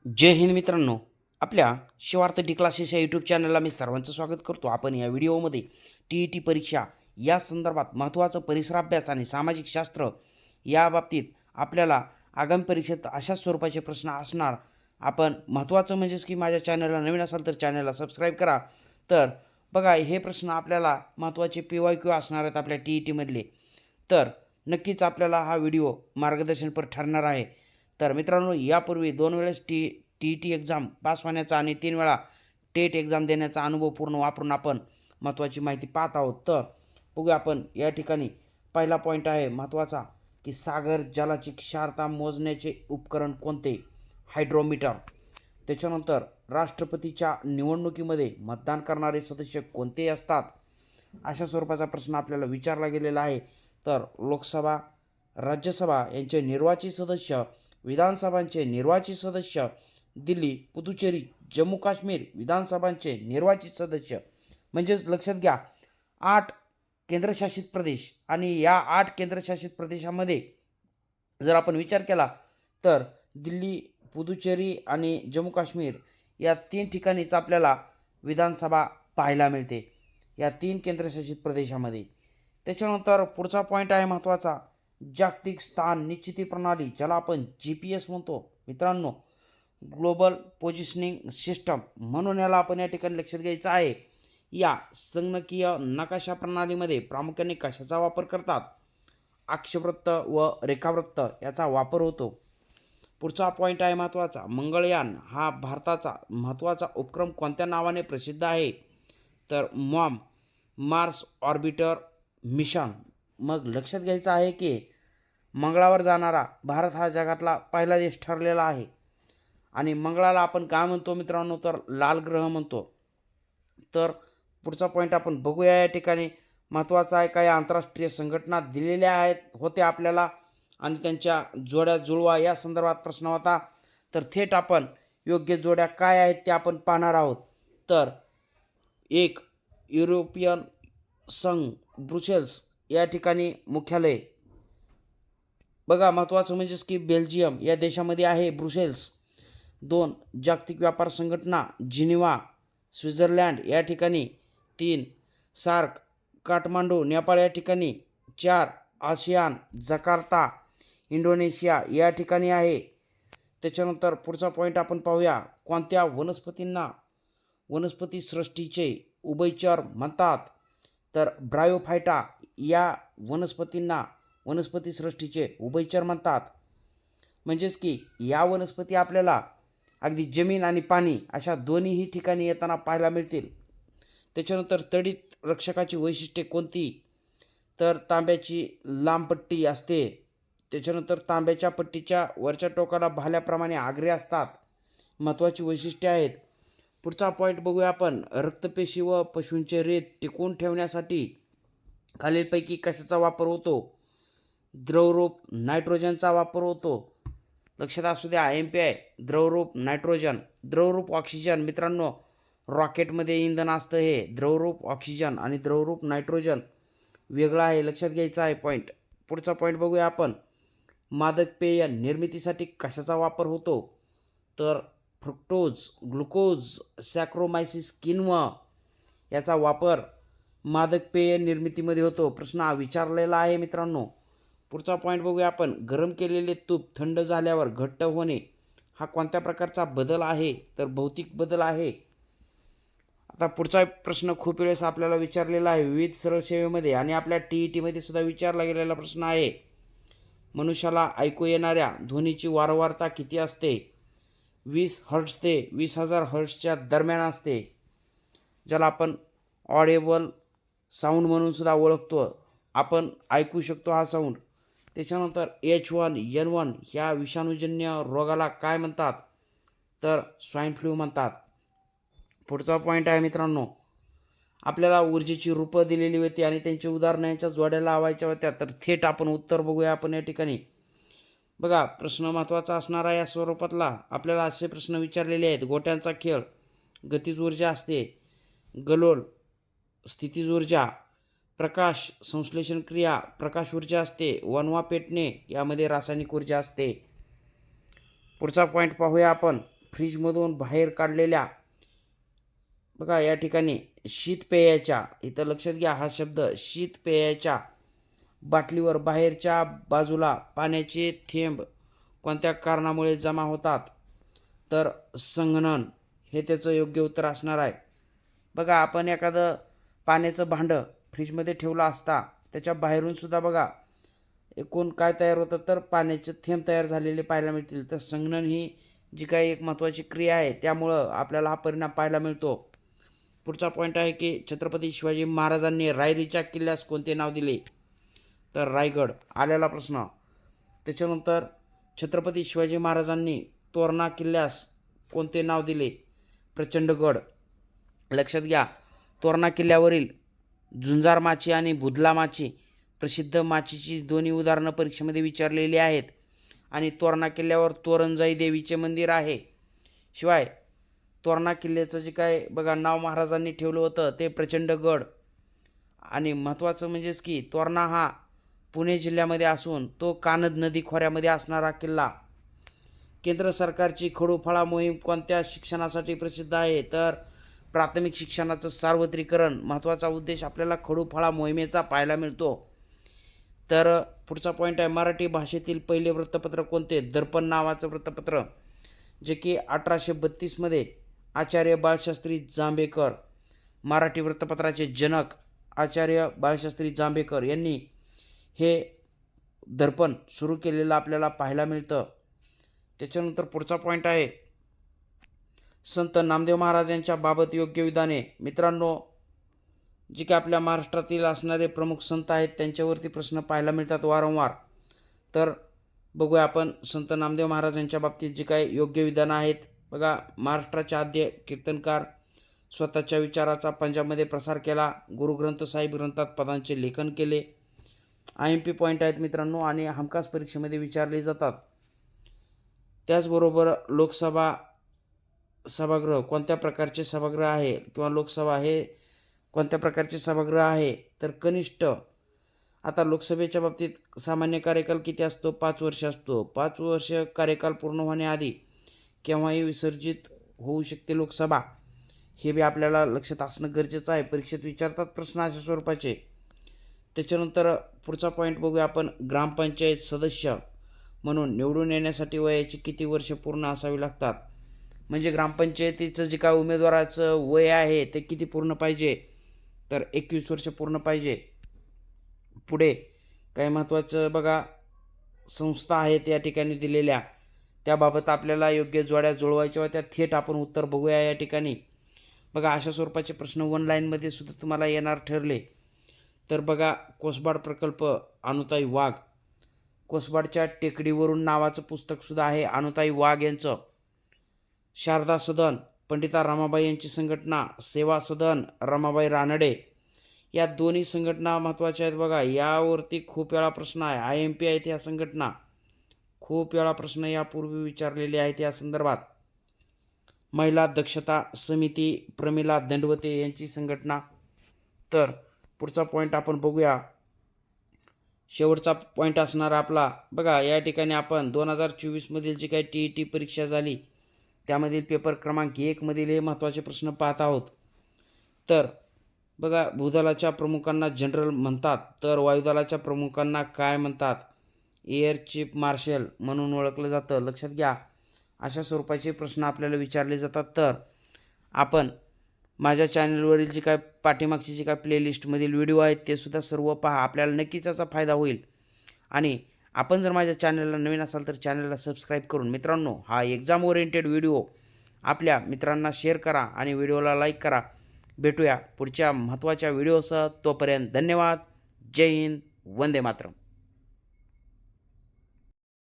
जय हिंद मित्रांनो. आपल्या Shivarth D classes या यूट्यूब चॅनलला मी सर्वांचं स्वागत करतो. आपण या व्हिडिओमध्ये टी परीक्षा या संदर्भात महत्त्वाचं परिसराभ्यास आणि सामाजिक शास्त्र या बाबतीत आपल्याला आगामी परीक्षेत अशा स्वरूपाचे प्रश्न असणार. आपण महत्त्वाचं म्हणजेच की माझ्या चॅनलला नवीन असाल तर चॅनलला सबस्क्राईब करा. तर बघा, हे प्रश्न आपल्याला महत्त्वाचे PYQ असणार आहेत आपल्या TETमधले. तर नक्कीच आपल्याला हा व्हिडिओ मार्गदर्शनपर ठरणार आहे. तर मित्रांनो, यापूर्वी 2 वेळेस TET एक्झाम पास होण्याचा आणि 3 वेळा टेट एक्झाम देण्याचा अनुभव पूर्ण वापरून आपण महत्त्वाची माहिती पाहत आहोत. तर बघूया आपण या ठिकाणी पहिला पॉईंट आहे महत्त्वाचा, की सागर जलाची क्षारता मोजण्याचे उपकरण कोणते? हायड्रोमीटर. त्याच्यानंतर राष्ट्रपतीच्या निवडणुकीमध्ये मतदान करणारे सदस्य कोणते असतात? अशा स्वरूपाचा प्रश्न आपल्याला विचारला गेलेला आहे. तर लोकसभा, राज्यसभा यांचे निर्वाचित सदस्य, विधानसभांचे निर्वाचित सदस्य, दिल्ली, पुदुचेरी, जम्मू काश्मीर विधानसभांचे निर्वाचित सदस्य. म्हणजेच लक्षात घ्या, 8 केंद्रशासित प्रदेश आणि या 8 केंद्रशासित प्रदेशामध्ये जर आपण विचार केला तर दिल्ली, पुदुचेरी आणि जम्मू काश्मीर या 3 ठिकाणीच आपल्याला विधानसभा पाहायला मिळते, या 3 केंद्रशासित प्रदेशामध्ये. त्याच्यानंतर पुढचा पॉईंट आहे महत्त्वाचा, जागतिक स्थान निश्चिती प्रणाली, ज्याला आपण GPS म्हणतो मित्रांनो, ग्लोबल पोझिशनिंग सिस्टम म्हणून याला आपण या ठिकाणी लक्षात घ्यायचं आहे. या संगणकीय नकाशा प्रणालीमध्ये प्रामुख्याने कशाचा वापर करतात? अक्षवृत्त व रेखावृत्त याचा वापर होतो. पुढचा पॉईंट आहे महत्त्वाचा, मंगळयान हा भारताचा महत्त्वाचा उपक्रम कोणत्या नावाने प्रसिद्ध आहे? तर मॉम, मार्स ऑर्बिटर मिशन. मग लक्षात घ्यायचं आहे की मंगळावर जाणारा भारत हा जगातला पहिला देश ठरलेला आहे. आणि मंगळाला आपण काय म्हणतो मित्रांनो? तर लाल ग्रह म्हणतो. तर पुढचा पॉईंट आपण बघूया या ठिकाणी. महत्त्वाचा आहे, काही आंतरराष्ट्रीय संघटना दिलेल्या होत्या आपल्याला आणि त्यांच्या जोड्या जुळवा या संदर्भात प्रश्न होता. तर थेट आपण योग्य जोड्या काय आहेत त्या आपण पाहणार आहोत. तर एक, युरोपियन संघ ब्रुसेल्स या ठिकाणी मुख्यालय. बघा, महत्त्वाचं म्हणजेच की बेल्जियम या देशामध्ये आहे ब्रुसेल्स. 2, जागतिक व्यापार संघटना जिनिव्हा स्वित्झर्लंड या ठिकाणी. 3, सार्क काठमांडू नेपाळ या ठिकाणी. 4, आसियान जकार्ता इंडोनेशिया या ठिकाणी आहे. त्याच्यानंतर पुढचा पॉईंट आपण पाहूया, कोणत्या वनस्पतींना वनस्पती सृष्टीचे उभयचर म्हणतात? तर ब्रायोफायटा या वनस्पतींना वनस्पती सृष्टीचे उभयचर म्हणतात. म्हणजेच की या वनस्पती आपल्याला अगदी जमीन आणि पाणी अशा दोन्हीही ठिकाणी येताना पाहायला मिळतील. त्याच्यानंतर तडित रक्षकाची वैशिष्ट्ये कोणती? तर तांब्याची लांब पट्टी असते. त्याच्यानंतर तांब्याच्या पट्टीच्या वरच्या टोकाला भाल्याप्रमाणे आग्रे असतात. महत्त्वाची वैशिष्ट्ये आहेत. पुढचा पॉईंट बघूया आपण, रक्तपेशी व पशूंचे रेत टिकवून ठेवण्यासाठी खालीलपैकी कशाचा वापर होतो? द्रवरूप नायट्रोजनचा वापर होतो. लक्षात असू द्या, MPI द्रवरूप नायट्रोजन. द्रवरूप ऑक्सिजन मित्रांनो, रॉकेटमध्ये इंधन असतं हे द्रवरूप ऑक्सिजन, आणि द्रवरूप नायट्रोजन वेगळं आहे, लक्षात घ्यायचं आहे पॉईंट. पुढचा पॉईंट बघूया आपण, मादक पेय निर्मितीसाठी कशाचा वापर होतो? तर फ्रुक्टोज, ग्लुकोज, सॅक्रोमायसिस किण्व याचा वापर मादक पेय निर्मितीमध्ये होतो. प्रश्न हा विचारलेला आहे मित्रांनो. पुढचा पॉईंट बघूया आपण, गरम केलेले तूप थंड झाल्यावर घट्ट होणे हा कोणत्या प्रकारचा बदल आहे? तर भौतिक बदल आहे. आता पुढचा प्रश्न खूप वेळेस आपल्याला विचारलेला आहे विविध सरळ सेवेमध्ये आणि आपल्या TETमध्ये सुद्धा विचारला गेलेला प्रश्न आहे. मनुष्याला ऐकू येणाऱ्या ध्वनीची वारंवारता किती असते? 20 हर्ट्ज ते 20,000 हर्ट्जच्या दरम्यान असते, ज्याला आपण ऑडेबल साऊंड म्हणून सुद्धा ओळखतो. आपण ऐकू शकतो हा साऊंड. त्याच्यानंतर H1N1 ह्या विषाणूजन्य रोगाला काय म्हणतात? तर स्वाईन फ्लू म्हणतात. पुढचा पॉईंट आहे मित्रांनो, आपल्याला ऊर्जेची रूपं दिलेली होती आणि त्यांची उदाहरणांच्या जोड्या लावायच्या होत्या. तर थेट आपण उत्तर बघूया आपण या ठिकाणी. बघा, प्रश्न महत्त्वाचा असणार आहे या स्वरूपातला. आपल्याला असे प्रश्न विचारलेले आहेत, गोट्यांचा खेळ गतिज ऊर्जा असते, गलोल स्थितीज ऊर्जा, प्रकाश संश्लेषण क्रिया प्रकाश ऊर्जा असते, वणवा पेटणे यामध्ये रासायनिक ऊर्जा असते. पुढचा पॉईंट पाहूया आपण, फ्रीजमधून बाहेर काढलेल्या बघा या ठिकाणी शीतपेयाच्या, इथं लक्षात घ्या हा शब्द, शीतपेयाच्या बाटलीवर बाहेरच्या बाजूला पाण्याचे थेंब कोणत्या कारणामुळे जमा होतात? तर संघनन हे त्याचं योग्य उत्तर असणार आहे. बघा आपण एखादं पाण्याचं भांडं फ्रीजमध्ये ठेवलं असता त्याच्या बाहेरून सुद्धा बघा एकूण काय तयार होतं, तर पाण्याचे थेंब तयार झालेले पाहायला मिळतील. तर संघनन ही जी काही एक महत्त्वाची क्रिया आहे त्यामुळं आपल्याला हा परिणाम पाहायला मिळतो. पुढचा पॉईंट आहे की छत्रपती शिवाजी महाराजांनी रायरीच्या किल्ल्यास कोणते नाव दिले? तर रायगड आलेला प्रश्न. त्याच्यानंतर छत्रपती शिवाजी महाराजांनी तोरणा किल्ल्यास कोणते नाव दिले? प्रचंडगड. लक्षात घ्या तोरणा किल्ल्यावरील झुंजार माची आणि बुधला माची प्रसिद्ध माचीची दोन्ही उदाहरणं परीक्षेमध्ये विचारलेली आहेत. आणि तोरणा किल्ल्यावर तोरणजाई देवीचे मंदिर आहे. शिवाय तोरणा किल्ल्याचं जे काय बघा नाव महाराजांनी ठेवलं होतं ते प्रचंडगड. आणि महत्त्वाचं म्हणजेच की तोरणा हा पुणे जिल्ह्यामध्ये असून तो कानद नदी खोऱ्यामध्ये असणारा किल्ला. केंद्र सरकारची खडूफळा मोहीम कोणत्या शिक्षणासाठी प्रसिद्ध आहे? तर प्राथमिक शिक्षणाचं सार्वत्रिकरण महत्त्वाचा उद्देश आपल्याला खडूफळा मोहिमेचा पाहायला मिळतो. तर पुढचा पॉईंट आहे मराठी भाषेतील पहिले वृत्तपत्र कोणते? दर्पण नावाचं वृत्तपत्र, जे की 1832मध्ये आचार्य बाळशास्त्री जांभेकर, मराठी वृत्तपत्राचे जनक आचार्य बाळशास्त्री जांभेकर यांनी हे दर्पण सुरू केलेलं आपल्याला पाहायला मिळतं. त्याच्यानंतर पुढचा पॉईंट आहे संत नामदेव महाराज यांच्या बाबत योग्य विधाने. मित्रांनो जे की आपल्या महाराष्ट्रातील असणारे प्रमुख संत आहेत त्यांच्यावरती प्रश्न पाहायला मिळतात वारंवार. तर बघूया आपण संत नामदेव महाराज यांच्या बाबतीत जे काही योग्य विधानं आहेत. बघा महाराष्ट्राचे आद्य कीर्तनकार, स्वतःच्या विचाराचा पंजाबमध्ये प्रसार केला, गुरुग्रंथ साहिब ग्रंथात पदांचे लेखन केले. IMP पॉईंट आहेत मित्रांनो आणि हमखास परीक्षेमध्ये विचारले जातात. त्याचबरोबर लोकसभा सभागृह कोणत्या प्रकारचे सभागृह आहे किंवा लोकसभा हे कोणत्या प्रकारचे सभागृह आहे? तर कनिष्ठ. आता लोकसभेच्या बाबतीत सामान्य कार्यकाल किती असतो? 5 वर्ष असतो. 5 वर्ष कार्यकाल पूर्ण होण्याआधी केव्हाही विसर्जित होऊ शकते लोकसभा. हे बी आपल्याला लक्षात असणं गरजेचं आहे. परीक्षेत विचारतात प्रश्न अशा स्वरूपाचे. त्याच्यानंतर पुढचा पॉईंट बघूया आपण ग्रामपंचायत सदस्य म्हणून निवडून येण्यासाठी वयाची किती वर्ष पूर्ण असावी लागतात? म्हणजे ग्रामपंचायतीचं जे काय उमेदवाराचं वय आहे ते किती पूर्ण पाहिजे? तर 21 वर्ष पूर्ण पाहिजे. पुढे काही महत्त्वाचं बघा संस्था आहेत या ठिकाणी दिलेल्या, त्याबाबत आपल्याला योग्य जोड्या जुळवायच्या होत्या. थेट आपण उत्तर बघूया या ठिकाणी. बघा अशा स्वरूपाचे प्रश्न 1 लाईनमध्ये सुद्धा तुम्हाला येणार ठरले. तर बघा कोसबाड प्रकल्प अनुताई वाघ, कोसबाडच्या टेकडीवरून नावाचं पुस्तकसुद्धा आहे अनुताई वाघ यांचं. शारदा सदन पंडिता रमाबाई यांची संघटना, सेवा सदन रमाबाई रानडे, या दोन्ही संघटना महत्त्वाच्या आहेत. बघा यावरती खूप वेळा प्रश्न आहे. IMP आहेत या संघटना. खूप वेळा प्रश्न यापूर्वी विचारलेले आहेत या संदर्भात. महिला दक्षता समिती प्रमिला दंडवते यांची संघटना. तर पुढचा पॉईंट आपण बघूया. शेवटचा पॉईंट असणार आपला. बघा या ठिकाणी आपण 2024मधील जी काही TET परीक्षा झाली त्यामधील पेपर क्रमांक 1 मधील हे महत्त्वाचे प्रश्न पाहत आहोत. तर बघा भूदलाच्या प्रमुखांना जनरल म्हणतात, तर वायुदलाच्या प्रमुखांना काय म्हणतात? एअर चीफ मार्शल म्हणून ओळखलं जातं. लक्षात घ्या अशा स्वरूपाचे प्रश्न आपल्याला विचारले जातात. तर आपण माझ्या चॅनलवरील जी काय पाठीमागची जी काय प्लेलिस्टमधील व्हिडिओ आहेत ते सुद्धा सर्व पहा. आपल्याला नक्कीच याचा फायदा होईल. आणि आपण जर माझ्या चॅनलला नवीन असाल तर चॅनलला सबस्क्राईब करून मित्रांनो हा एक्झाम ओरिएंटेड व्हिडिओ आपल्या मित्रांना शेअर करा आणि व्हिडिओला लाईक करा. भेटूया पुढच्या महत्त्वाच्या व्हिडिओसह. तोपर्यंत धन्यवाद. जय हिंद. वंदे मातरम.